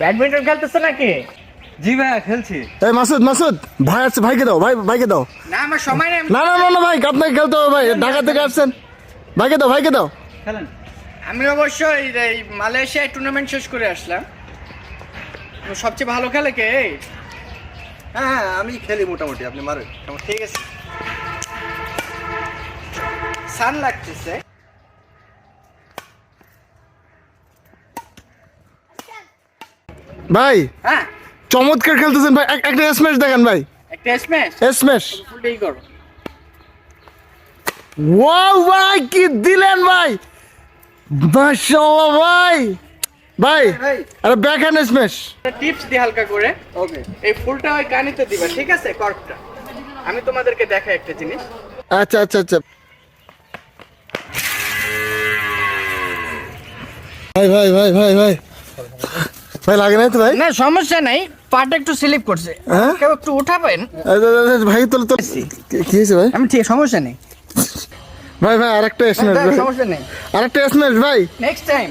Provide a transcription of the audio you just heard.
Badminton খেলতেছ নাকি? জি ভাইয়া খেলছি। এই মাসুদ মাসুদ ভাই আছে, ভাইকে দাও, ভাইকে দাও। না আমার সময় নেই। না না না না ভাই, আপনাকে খেলতে হবে ভাই, ঢাকা থেকে আসছেন। ভাইকে দাও। খেলেন। আমি অবশ্যই এই মালয়েশিয়ায় টুর্নামেন্ট শেষ করে আসলাম। তো সবচেয়ে ভালো খেলে কে? হ্যাঁ আমি খেলি মোটামুটি, আপনি মারেন। ঠিক আছে। সান লাগতেছে। ভাই হ্যাঁ চমৎকার খেলতেছেন ভাই, একটা স্ম্যাশ দেখেন ভাই, একটা স্ম্যাশ। স্ম্যাশ। ফুলটাই করো। ওয়াও ভাই কি দিলেন ভাই, মাশাআল্লাহ ভাই। ভাই ভাই। আরে ব্যাকহ্যান্ড স্ম্যাশ। টিপস দি হালকা করে। ওকে। এই ফুলটা ওই কানিতে দিবা, ঠিক আছে? কর্কটা আমি তোমাদেরকে দেখাই একটা জিনিস। আচ্ছা আচ্ছা আচ্ছা ভাই ভাই ভাই ভাই ভাই ভাই লাগে না তো ভাই? না সমস্যা নাই, পাটা একটু স্লিপ করছে। হ্যাঁ? কেউ একটু উঠাবেন? আচ্ছা, আচ্ছা, আচ্ছা, ভাই তো কি হয়েছে ভাই? আমি ঠিক, সমস্যা নেই। ভাই ভাই আরেকটা স্ম্যাশ ভাই, সমস্যা নেই, আরেকটা স্ম্যাশ ভাই। Next time.